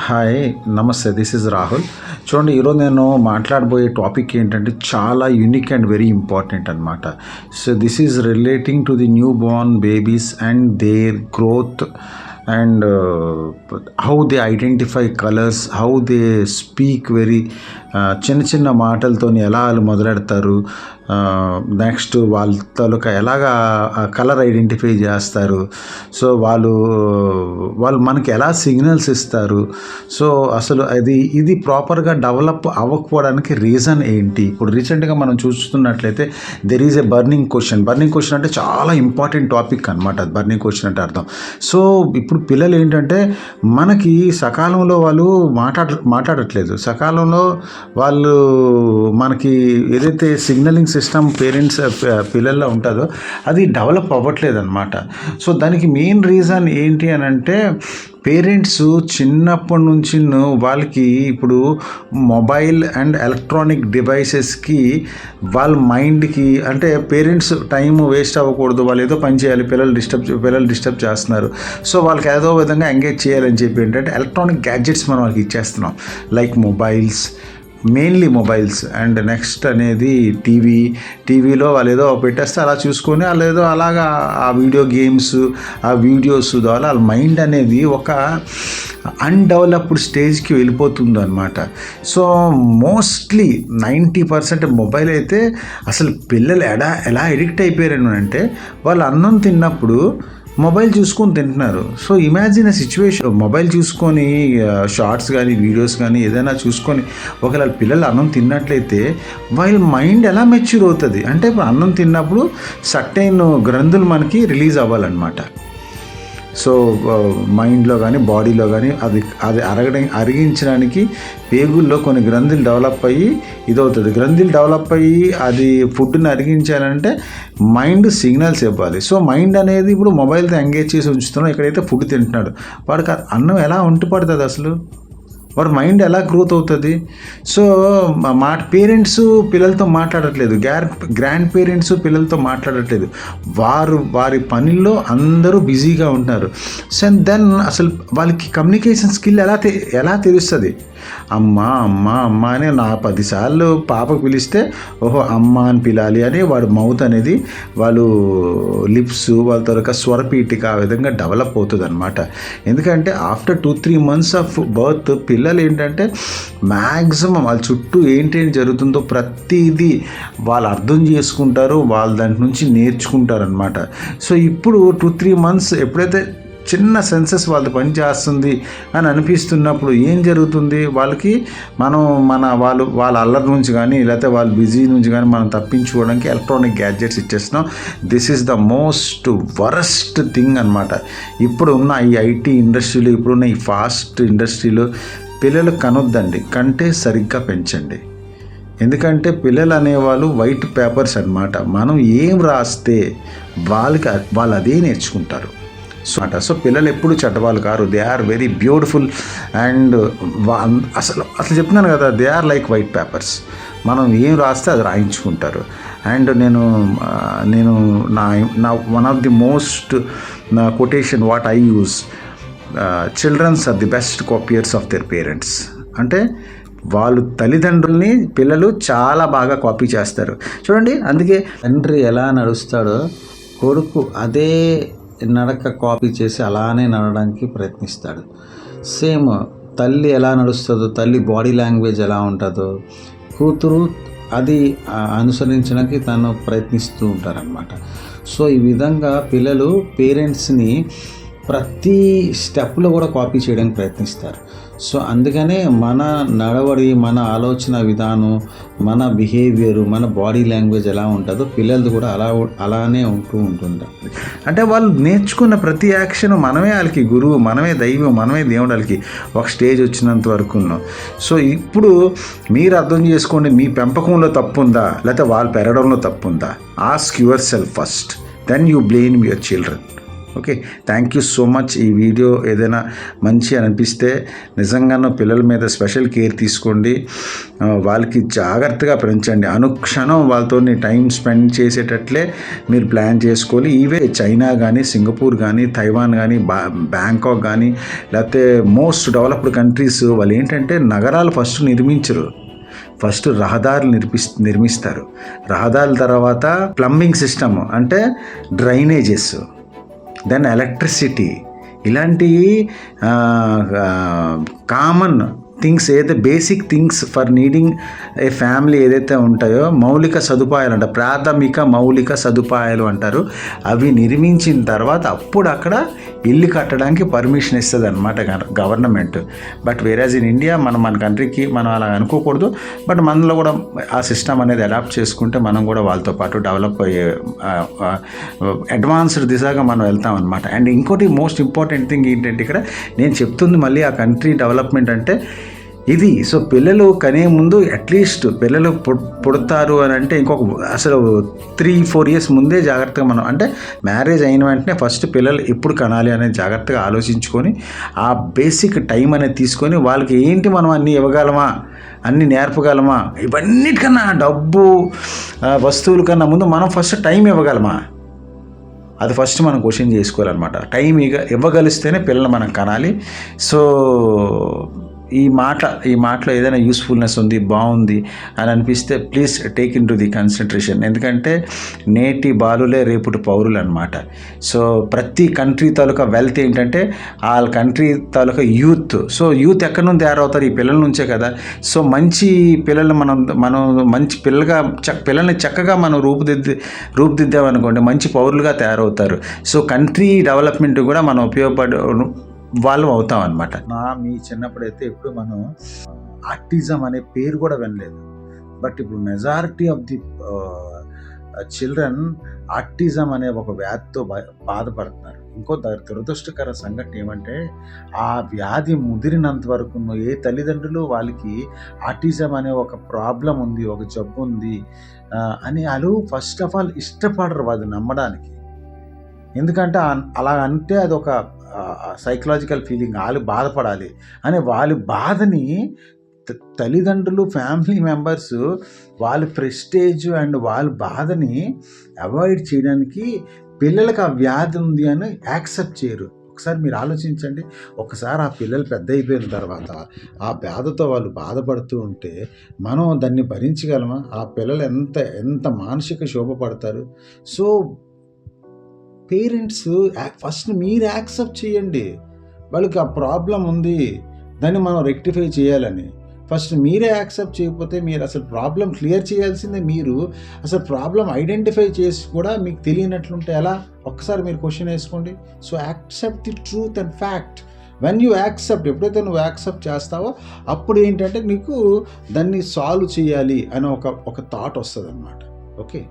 Hi, నమస్తే. This is Rahul. చూడండి, ఈరోజు నేను మాట్లాడబోయే టాపిక్ ఏంటంటే చాలా యూనిక్ అండ్ వెరీ ఇంపార్టెంట్ అనమాట. So this is relating to the new born babies and their growth and how they identify colours, how they speak very చిన్న చిన్న మాటలతో ఎలా వాళ్ళు మొదలెడతారు, నెక్స్ట్ వాళ్ళ తాలూకా ఎలాగా కలర్ ఐడెంటిఫై చేస్తారు, సో వాళ్ళు మనకి ఎలా సిగ్నల్స్ ఇస్తారు, సో అసలు ఇది ప్రాపర్గా డెవలప్ అవ్వకపోవడానికి రీజన్ ఏంటి. ఇప్పుడు రీసెంట్గా మనం చూస్తున్నట్లయితే there is a burning question అంటే చాలా ఇంపార్టెంట్ టాపిక్ అనమాట. అది బర్నింగ్ క్వశ్చన్ అంటే అర్థం. సో ఇప్పుడు పిల్లలు ఏంటంటే మనకి సకాలంలో వాళ్ళు మాట్లాడట్లేదు. సకాలంలో వాళ్ళు మనకి ఏదైతే సిగ్నలింగ్ సిస్టమ్ పేరెంట్స్ పిల్లల్లో ఉంటుందో అది డెవలప్ అవ్వట్లేదు అనమాట. సో దానికి మెయిన్ రీజన్ ఏంటి అని అంటే పేరెంట్స్ చిన్నప్పటి నుంచి వాళ్ళకి ఇప్పుడు మొబైల్ అండ్ ఎలక్ట్రానిక్ డివైసెస్కి వాళ్ళ మైండ్కి అంటే పేరెంట్స్ టైం వేస్ట్ అవ్వకూడదు, వాళ్ళు ఏదో పని చేయాలి, పిల్లలు డిస్టర్బ్ చేస్తున్నారు, సో వాళ్ళకి ఏదో విధంగా ఎంగేజ్ చేయాలని చెప్పి ఏంటంటే ఎలక్ట్రానిక్ గ్యాడ్జెట్స్ మనం వాళ్ళకి ఇచ్చేస్తున్నాం. Like mainly mobiles and next అనేది టీవీలో వాళ్ళు ఏదో పెట్టేస్తే అలా చూసుకొని వాళ్ళు ఏదో అలాగా ఆ వీడియో గేమ్స్, ఆ వీడియోస్ ద్వారా వాళ్ళ మైండ్ అనేది ఒక అన్డెవలప్డ్ స్టేజ్కి వెళ్ళిపోతుంది అనమాట. సో మోస్ట్లీ 90% మొబైల్ అయితే అసలు పిల్లలు ఎలా ఎడిక్ట్ అయిపోయారు అంటే వాళ్ళు అన్నం తిన్నప్పుడు మొబైల్ చూసుకొని తింటున్నారు. సో ఇమాజిన్ సిచ్యువేషన్, మొబైల్ చూసుకొని షార్ట్స్ కానీ వీడియోస్ కానీ ఏదైనా చూసుకొని ఒకవేళ పిల్లలు అన్నం తిన్నట్లయితే వాళ్ళ మైండ్ ఎలా మెచ్యూర్ అవుతుంది అంటే ఇప్పుడు అన్నం తిన్నప్పుడు సర్టైన్ గ్రంథులు మనకి రిలీజ్ అవ్వాలన్నమాట. సో మైండ్లో కానీ బాడీలో కానీ అది అరిగించడానికి పేగుల్లో కొన్ని గ్రంథులు డెవలప్ అయ్యి ఇదవుతుంది. గ్రంథులు డెవలప్ అయ్యి అది ఫుడ్ని అరిగించాలంటే మైండ్ సిగ్నల్స్ ఇవ్వాలి. సో మైండ్ అనేది ఇప్పుడు మొబైల్తో ఎంగేజ్ చేసి ఉంచుతున్నాం. ఇక్కడైతే ఫుడ్ తింటున్నాడు, వాడికి అన్నం ఎలా ఒంటి పడుతుంది, అసలు వాడి మైండ్ ఎలా గ్రోత్ అవుతుంది. సో పేరెంట్స్ పిల్లలతో మాట్లాడట్లేదు, గ్రాండ్ పేరెంట్స్ పిల్లలతో మాట్లాడట్లేదు, వారి పనుల్లో అందరూ బిజీగా ఉంటున్నారు. సో దెన్ అసలు వాళ్ళకి కమ్యూనికేషన్ స్కిల్ ఎలా తెలుస్తుంది. అమ్మ అని నా 10 సార్లు పాపకు పిలిస్తే ఓహో అమ్మ అని పిలాలి అని వాడు మౌత్ అనేది వాళ్ళు లిప్స్ వాళ్ళ త్వరగా స్వరపీఠిక ఆ విధంగా డెవలప్ అవుతుంది అనమాట. ఎందుకంటే ఆఫ్టర్ 2-3 months ఆఫ్ బర్త్ పిల్లలు ఏంటంటే మ్యాక్సిమం వాళ్ళ చుట్టూ ఏంటి జరుగుతుందో ప్రతిదీ వాళ్ళు అర్థం చేసుకుంటారు, వాళ్ళు దాని నుంచి నేర్చుకుంటారు అనమాట. సో ఇప్పుడు 2-3 months ఎప్పుడైతే చిన్న సెన్సెస్ వాళ్ళది పని చేస్తుంది అని అనిపిస్తున్నప్పుడు ఏం జరుగుతుంది, వాళ్ళకి వాళ్ళ అల్లరి నుంచి కానీ లేకపోతే వాళ్ళ బిజీ నుంచి కానీ మనం తప్పించుకోవడానికి ఎలక్ట్రానిక్ గ్యాడ్జెట్స్ ఇచ్చేస్తున్నాం. This is the most worst thing అనమాట. ఇప్పుడున్న ఈ ఐటీ ఇండస్ట్రీలో, ఇప్పుడున్న ఈ ఫాస్ట్ ఇండస్ట్రీలో పిల్లలు కనొద్దండి, కంటే సరిగ్గా పెంచండి. ఎందుకంటే పిల్లలు అనేవాళ్ళు వైట్ పేపర్స్ అనమాట. మనం ఏం రాస్తే వాళ్ళు అదే నేర్చుకుంటారు. సో పిల్లలు ఎప్పుడు చెడ్డవాళ్ళు కారు, they are very beautiful and అసలు చెప్తున్నాను కదా, they are like white papers. మనం ఏం రాస్తే అది రాయించుకుంటారు. అండ్ నేను నా one of the most quotation what I use, childrens are the best copiers of their parents. అంటే వాళ్ళు తల్లిదండ్రుల్ని పిల్లలు చాలా బాగా కాపీ చేస్తారు. చూడండి, అందుకే తండ్రి ఎలా నడుస్తాడో కొడుకు అదే నడక కాపీ చేసి అలానే నడవడానికి ప్రయత్నిస్తాడు. సేమ్ తల్లి ఎలా నడుస్తుందో, తల్లి బాడీ లాంగ్వేజ్ ఎలా ఉంటుందో కూతురు అది అనుసరించడానికి తను ప్రయత్నిస్తూ ఉంటారనమాట. సో ఈ విధంగా పిల్లలు పేరెంట్స్ని ప్రతి స్టెప్లో కూడా కాపీ చేయడానికి ప్రయత్నిస్తారు. సో అందుకనే మన నడవడి, మన ఆలోచన విధానం, మన బిహేవియరు, మన బాడీ లాంగ్వేజ్ ఎలా ఉంటుందో పిల్లలది కూడా అలానే ఉంటుంది. అంటే వాళ్ళు నేర్చుకున్న ప్రతి యాక్షన్ మనమే వాళ్ళకి గురువు, మనమే దైవం, మనమే దేవుడు వాళ్ళకి ఒక స్టేజ్ వచ్చినంత వరకు ఉన్నాం. సో ఇప్పుడు మీరు అర్థం చేసుకోండి, మీ పెంపకంలో తప్పు ఉందా లేకపోతే వాళ్ళు పెరగడంలో తప్పు ఉందా. Ask yourself first, then you blame your children. Okay, thank you so much. ఈ వీడియో ఏదైనా మంచి అనిపిస్తే నిజంగానూ పిల్లల మీద స్పెషల్ కేర్ తీసుకోండి, వాళ్ళకి జాగ్రత్తగా పెంచండి. అనుక్షణం వాళ్ళతో టైం స్పెండ్ చేసేటట్లే మీరు ప్లాన్ చేసుకోవాలి. ఇవే చైనా కానీ, సింగపూర్ కానీ, తైవాన్ కానీ, బ్యాంకాక్ కానీ, లేకపోతే మోస్ట్ డెవలప్డ్ కంట్రీస్ వాళ్ళు ఏంటంటే నగరాలు ఫస్ట్ నిర్మించరు, ఫస్ట్ రహదారులు నిర్మిస్తారు. రహదారుల తర్వాత ప్లంబింగ్ సిస్టమ్ అంటే డ్రైనేజెస్, దెన్ ఎలక్ట్రిసిటీ, ఇలాంటి కామన్ థింగ్స్ ఏదైతే basic things for needing A family ఏదైతే ఉంటాయో మౌలిక సదుపాయాలు అంటారు, ప్రాథమిక మౌలిక సదుపాయాలు అంటారు. అవి నిర్మించిన తర్వాత అప్పుడు అక్కడ ఇల్లు కట్టడానికి పర్మిషన్ ఇస్తుంది అనమాట గవర్నమెంట్. బట్ వేరేజ్ ఇన్ ఇండియా మన కంట్రీకి మనం అలా అనుకోకూడదు. బట్ మనలో కూడా ఆ సిస్టమ్ అనేది అడాప్ట్ చేసుకుంటే మనం కూడా వాళ్ళతో పాటు డెవలప్ అయ్యే అడ్వాన్స్డ్ దిశగా మనం వెళ్తాం అనమాట. అండ్ ఇంకోటి మోస్ట్ ఇంపార్టెంట్ థింగ్ ఏంటంటే ఇక్కడ నేను చెప్తుంది మళ్ళీ ఆ కంట్రీ డెవలప్మెంట్ అంటే ఇది. సో పిల్లలు కనే ముందు అట్లీస్ట్ పిల్లలు పుడతారు అని అంటే ఇంకొక అసలు 3-4 years ముందే జాగ్రత్తగా మనం అంటే మ్యారేజ్ అయిన వెంటనే ఫస్ట్ పిల్లలు ఎప్పుడు కనాలి అనేది జాగ్రత్తగా ఆలోచించుకొని ఆ బేసిక్ టైం అనేది తీసుకొని వాళ్ళకి ఏంటి మనం అన్నీ ఇవ్వగలమా, అన్నీ నేర్పగలమా, ఇవన్నిటికన్నా డబ్బు వస్తువుల కన్నా ముందు మనం ఫస్ట్ టైం ఇవ్వగలమా, అది ఫస్ట్ మనం క్వశ్చన్ చేసుకోవాలన్నమాట. టైం ఇవ్వగలిస్తేనే పిల్లలు మనం కనాలి. సో ఈ మాటలో ఏదైనా యూస్ఫుల్నెస్ ఉంది, బాగుంది అని అనిపిస్తే please take in to the consideration. ఎందుకంటే నేటి బాలులే రేపుటి పౌరులు అనమాట. సో ప్రతి కంట్రీ తాలూకా వెల్త్ ఏంటంటే వాళ్ళ కంట్రీ తాలూకా యూత్. సో యూత్ ఎక్కడి నుంచి తయారవుతారు? ఈ పిల్లల నుంచే కదా. సో మంచి పిల్లలు మనం మంచి పిల్లల్ని చక్కగా మనం రూపుదిద్దామనుకోండి, మంచి పౌరులుగా తయారవుతారు. సో కంట్రీ డెవలప్మెంట్ కూడా మనం వాళ్ళు అవుతాం అనమాట. మీ చిన్నప్పుడైతే ఇప్పుడు మనం ఆర్టిజం అనే పేరు కూడా వినలేదు. బట్ ఇప్పుడు majority of the children autism అనే ఒక వ్యాధితో బాధపడుతున్నారు. ఇంకో దురదృష్టకర సంఘటన ఏమంటే ఆ వ్యాధి ముదిరినంత వరకు ఏ తల్లిదండ్రులు వాళ్ళకి ఆర్టిజం అనే ఒక ప్రాబ్లం ఉంది, ఒక జబ్బు ఉంది అని వాళ్ళు ఫస్ట్ ఆఫ్ ఆల్ ఇష్టపడరు అది నమ్మడానికి. ఎందుకంటే అలా అంటే అది ఒక సైకలాజికల్ ఫీలింగ్, వాళ్ళు బాధపడాలి అని వాళ్ళ బాధని తల్లిదండ్రులు, ఫ్యామిలీ మెంబర్స్ వాళ్ళ ప్రెస్టేజ్ అండ్ వాళ్ళ బాధని అవాయిడ్ చేయడానికి పిల్లలకు ఆ వ్యాధి ఉంది అని యాక్సెప్ట్ చేయరు. ఒకసారి మీరు ఆలోచించండి. ఒకసారి ఆ పిల్లలు పెద్ద అయిపోయిన తర్వాత ఆ బాధతో వాళ్ళు బాధపడుతూ ఉంటే మనం దాన్ని భరించగలమా? ఆ పిల్లలు ఎంత మానసిక శోభ పడతారు. సో పేరెంట్స్ ఫస్ట్ మీరు యాక్సెప్ట్ చేయండి వాళ్ళకి ఆ ప్రాబ్లం ఉంది, దాన్ని మనం రెక్టిఫై చేయాలని. ఫస్ట్ మీరే యాక్సెప్ట్ చేయకపోతే మీరు అసలు ప్రాబ్లం క్లియర్ చేయాల్సిందే. మీరు అసలు ప్రాబ్లం ఐడెంటిఫై చేసి కూడా మీకు తెలియనట్లుంటే ఎలా? ఒక్కసారి మీరు క్వశ్చన్ వేసుకోండి. So accept the truth and fact. When you accept, ఎప్పుడైతే నువ్వు యాక్సెప్ట్ చేస్తావో అప్పుడు ఏంటంటే నీకు దాన్ని సాల్వ్ చేయాలి అనే ఒక థాట్ వస్తుంది అన్నమాట. ఓకే.